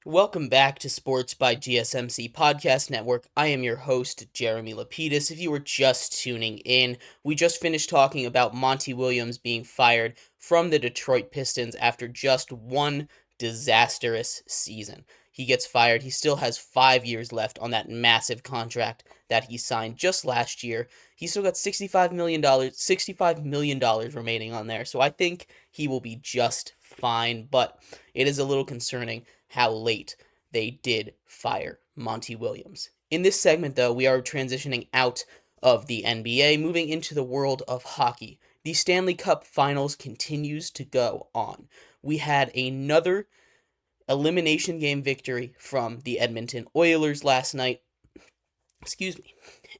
Welcome back to Sports by GSMC Podcast Network. I am your host, Jeremy Lapidus. If you were just tuning in, we just finished talking about Monty Williams being fired from the Detroit Pistons after just one disastrous season. He gets fired. He still has 5 years left on that massive contract that he signed just last year. He's still got $65 million remaining on there, so I think he will be just fine, but it is a little concerning how late they did fire Monty Williams. In this segment, though, we are transitioning out of the NBA, moving into the world of hockey. The Stanley Cup Finals continues to go on. We had another elimination game victory from the Edmonton Oilers last night,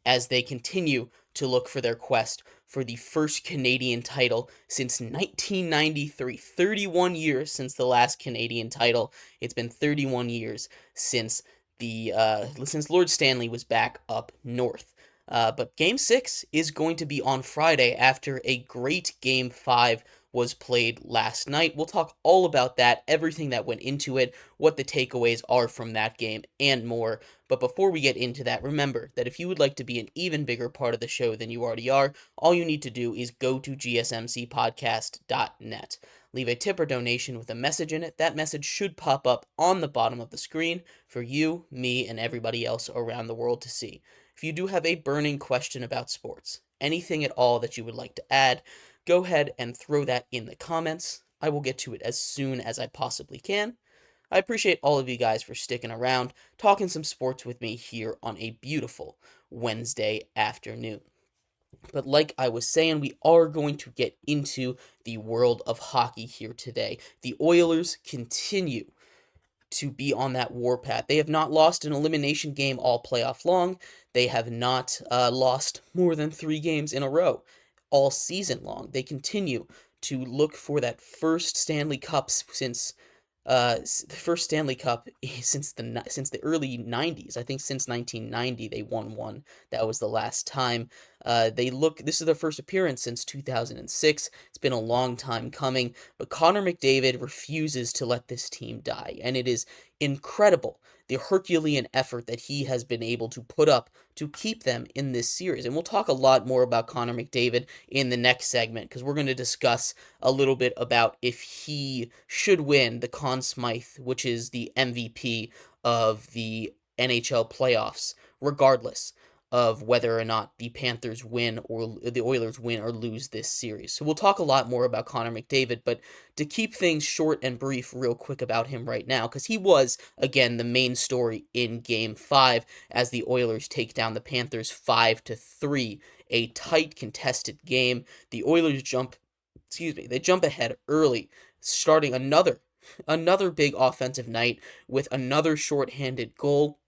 as they continue to look for their quest for the first Canadian title since 1993. 31 years since the last Canadian title. It's been 31 years since since Lord Stanley was back up north. But Game 6 is going to be on Friday after a great Game 5 was played last night. We'll talk all about that, everything that went into it, what the takeaways are from that game, and more. But before we get into that, remember that if you would like to be an even bigger part of the show than you already are, all you need to do is go to gsmcpodcast.net. Leave a tip or donation with a message in it. That message should pop up on the bottom of the screen for you, me, and everybody else around the world to see. If you do have a burning question about sports, anything at all that you would like to add, go ahead and throw that in the comments. I will get to it as soon as I possibly can. I appreciate all of you guys for sticking around, talking some sports with me here on a beautiful Wednesday afternoon. But like I was saying, we are going to get into the world of hockey here today. The Oilers continue to be on that warpath. They have not lost an elimination game all playoff long. They have not lost more than 3 games in a row all season long. They continue to look for that first Stanley Cup since the first Stanley Cup since the early 90s. I think since 1990 they won one. That was the last time. This is their first appearance since 2006. It's been a long time coming, but Connor McDavid refuses to let this team die, and it is incredible the Herculean effort that he has been able to put up to keep them in this series. And we'll talk a lot more about Connor McDavid in the next segment, because we're going to discuss a little bit about if he should win the Conn Smythe, which is the MVP of the NHL playoffs, regardless of whether or not the Panthers win or the Oilers win or lose this series. So we'll talk a lot more about Connor McDavid, but to keep things short and brief real quick about him right now, because he was, again, the main story in Game 5 as the Oilers take down the Panthers 5-3, a tight contested game. The Oilers jump ahead early, starting another big offensive night with another shorthanded goal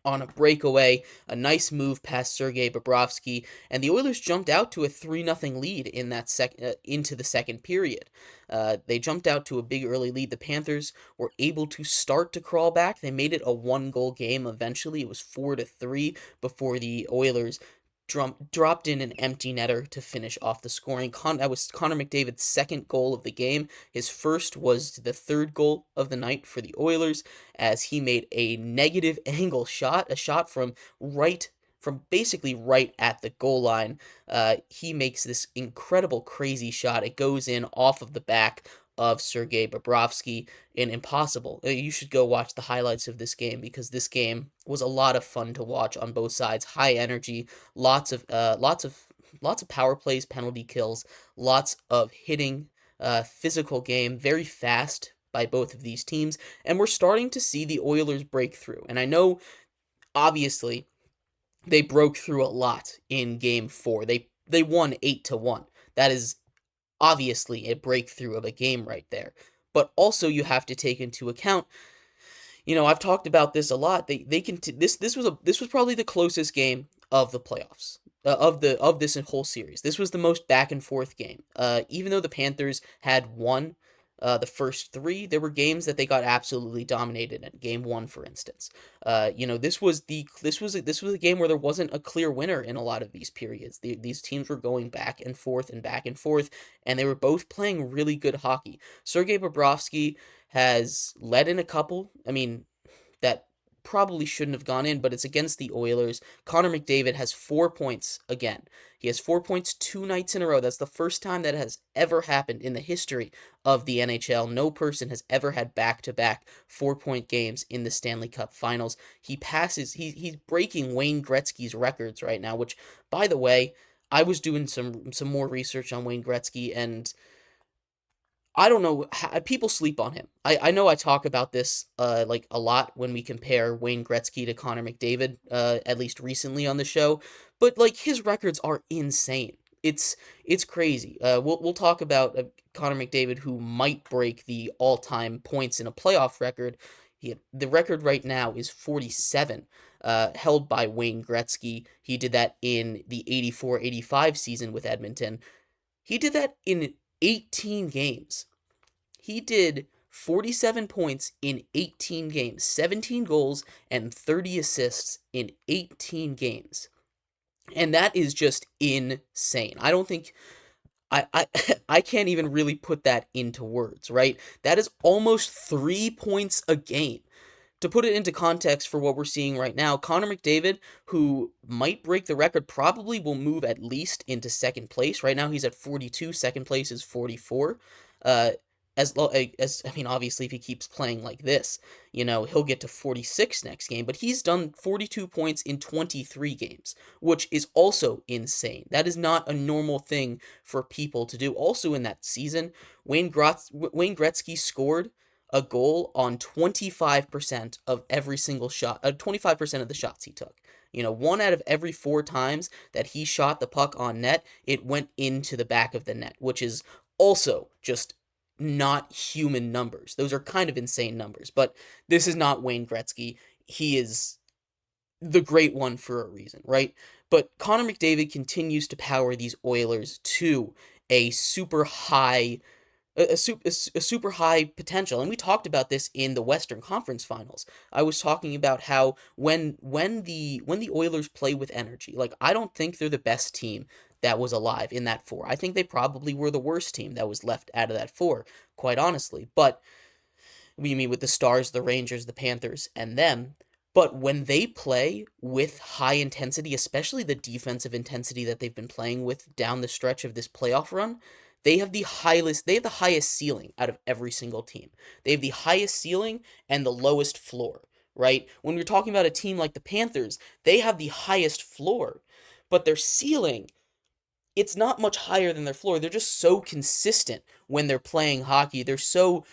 on a breakaway, a nice move past Sergei Bobrovsky, and the Oilers jumped out to a 3-0 lead in that into the second period. They jumped out to a big early lead. The Panthers were able to start to crawl back. They made it a 1-goal game eventually. It was 4-3 before the Oilers dropped in an empty netter to finish off the scoring. That was Connor McDavid's second goal of the game. His first was the third goal of the night for the Oilers, as he made a negative angle shot, a shot from basically right at the goal line. He makes this incredible, crazy shot. It goes in off of the back of Sergei Bobrovsky, and impossible. You should go watch the highlights of this game, because this game was a lot of fun to watch on both sides. High energy, lots of power plays, penalty kills, lots of hitting, physical game, very fast by both of these teams, and we're starting to see the Oilers break through. And I know, obviously, they broke through a lot in Game 4. They won 8-1. That is obviously a breakthrough of a game right there. But also you have to take into account, I've talked about this a lot. This was probably the closest game of the playoffs, of this whole series. This was the most back and forth game. Even though the Panthers had won the first 3, there were games that they got absolutely dominated in. Game 1, for instance. This was a game where there wasn't a clear winner in a lot of these periods. These teams were going back and forth, and they were both playing really good hockey. Sergei Bobrovsky has let in a couple. I mean, that probably shouldn't have gone in, but it's against the Oilers. Connor McDavid has 4 points again. He has 4 points 2 nights in a row. That's the first time that has ever happened in the history of the NHL. No person has ever had back-to-back 4-point games in the Stanley Cup Finals. He's breaking Wayne Gretzky's records right now, which, by the way, I was doing some more research on Wayne Gretzky, and I don't know how, people sleep on him. I know I talk about this like a lot when we compare Wayne Gretzky to Connor McDavid, at least recently on the show, but like his records are insane. It's crazy. We'll talk about Connor McDavid, who might break the all-time points in a playoff record. The record right now is 47, held by Wayne Gretzky. He did that in the 84-85 season with Edmonton. He did that in 18 games. He did 47 points in 18 games, 17 goals and 30 assists in 18 games. And that is just insane. I don't think I I can't even really put that into words, right? That is almost 3 points a game. To put it into context for what we're seeing right now, Connor McDavid, who might break the record, probably will move at least into second place. Right now he's at 42. Second place is 44. Uh, I mean, obviously, if he keeps playing like this, he'll get to 46 next game. But he's done 42 points in 23 games, which is also insane. That is not a normal thing for people to do. Also in that season, Wayne Gretzky scored a goal on 25% of every single shot, 25% of the shots he took. 1 out of every 4 times that he shot the puck on net, it went into the back of the net, which is also just not human numbers. Those are kind of insane numbers, but this is not Wayne Gretzky. He is the great one for a reason, right? But Connor McDavid continues to power these Oilers to a super high a super high potential. And we talked about this in the Western Conference Finals. I was talking about how when the Oilers play with energy, like, I don't think they're the best team that was alive in that four. I think they probably were the worst team that was left out of that four, quite honestly. But we mean with the Stars, the Rangers, the Panthers, and them. But when they play with high intensity, especially the defensive intensity that they've been playing with down the stretch of this playoff run, they have the highest ceiling out of every single team. They have the highest ceiling and the lowest floor, right? When you're talking about a team like the Panthers, they have the highest floor, but their ceiling, it's not much higher than their floor. They're just so consistent when they're playing hockey. They're so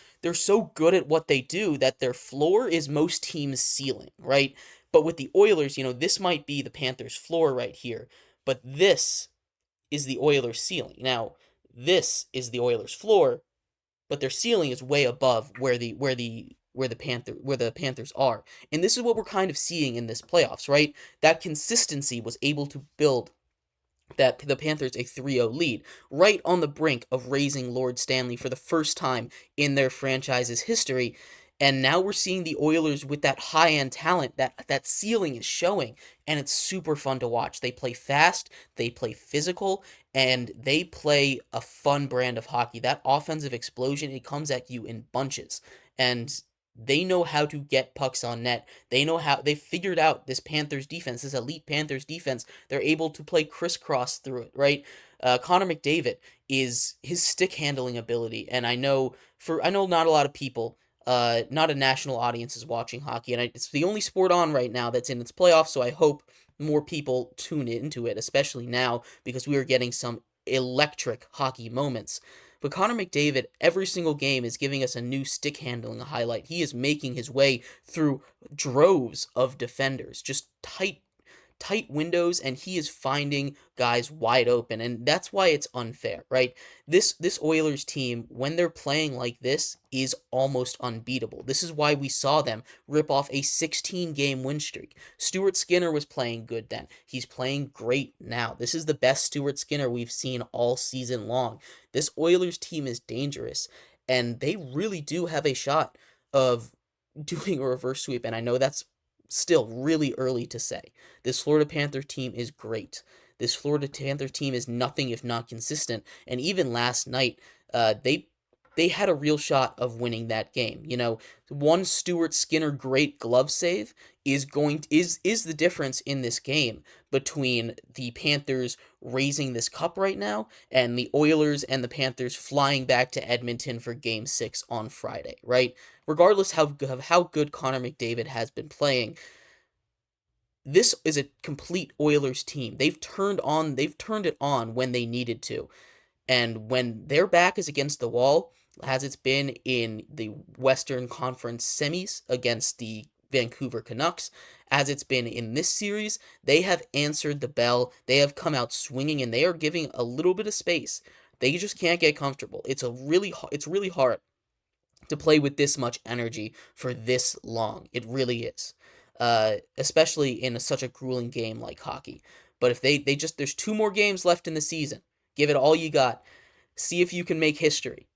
good at what they do that their floor is most teams' ceiling, right? But with the Oilers, this might be the Panthers' floor right here, but this is the Oilers' ceiling. Now, this is the Oilers' floor, but their ceiling is way above where the Panthers are. And this is what we're kind of seeing in this playoffs, right? That consistency was able to build the Panthers a 3-0 lead, right on the brink of raising Lord Stanley for the first time in their franchise's history. And now we're seeing the Oilers with that high-end talent, that ceiling is showing, and it's super fun to watch. They play fast, they play physical, and they play a fun brand of hockey. That offensive explosion, it comes at you in bunches. And they know how to get pucks on net. They figured out this Panthers defense, this elite Panthers defense. They're able to play crisscross through it, right? Connor McDavid is his stick handling ability, and I know not a lot of people, not a national audience is watching hockey, and it's the only sport on right now that's in its playoffs, so I hope more people tune into it, especially now, because we are getting some electric hockey moments. But Connor McDavid, every single game, is giving us a new stick handling highlight. He is making his way through droves of defenders, just tight windows, and he is finding guys wide open, and that's why it's unfair, right? This Oilers team, when they're playing like this, is almost unbeatable. This is why we saw them rip off a 16-game win streak. Stuart Skinner was playing good then. He's playing great now. This is the best Stuart Skinner we've seen all season long. This Oilers team is dangerous, and they really do have a shot of doing a reverse sweep, and I know that's still really early to say. This Florida Panther team is great. This Florida Panther team is nothing if not consistent. And even last night, they they had a real shot of winning that game. One Stuart Skinner great glove save is the difference in this game between the Panthers raising this cup right now and the Oilers and the Panthers flying back to Edmonton for game 6 on Friday, right? Regardless of how good Connor McDavid has been playing, this is a complete Oilers team. They've turned it on when they needed to. And when their back is against the wall, as it's been in the Western Conference semis against the Vancouver Canucks, as it's been in this series, they have answered the bell. They have come out swinging, and they are giving a little bit of space. They just can't get comfortable. It's really hard to play with this much energy for this long. It really is, especially in such a grueling game like hockey. But if there's 2 more games left in the season. Give it all you got. See if you can make history.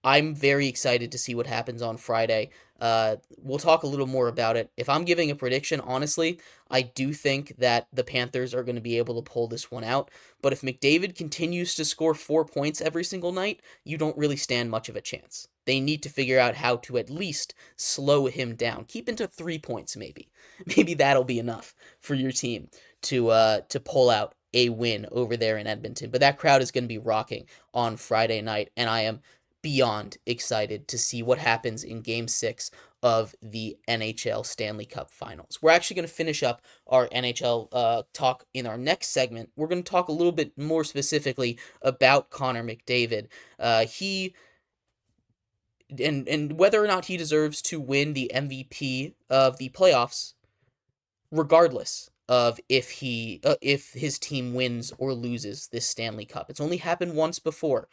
I'm very excited to see what happens on Friday. We'll talk a little more about it. If I'm giving a prediction, honestly, I do think that the Panthers are going to be able to pull this one out. But if McDavid continues to score 4 points every single night, you don't really stand much of a chance. They need to figure out how to at least slow him down. Keep him to 3 points, maybe. Maybe that'll be enough for your team to pull out a win over there in Edmonton. But that crowd is going to be rocking on Friday night, and I am beyond excited to see what happens in Game 6 of the NHL Stanley Cup Finals. We're actually going to finish up our NHL talk in our next segment. We're going to talk a little bit more specifically about Connor McDavid. And whether or not he deserves to win the MVP of the playoffs, regardless of if his team wins or loses this Stanley Cup. It's only happened once before.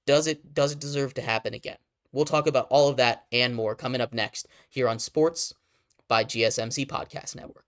Does it deserve to happen again? We'll talk about all of that and more coming up next here on Sports by GSMC Podcast Network.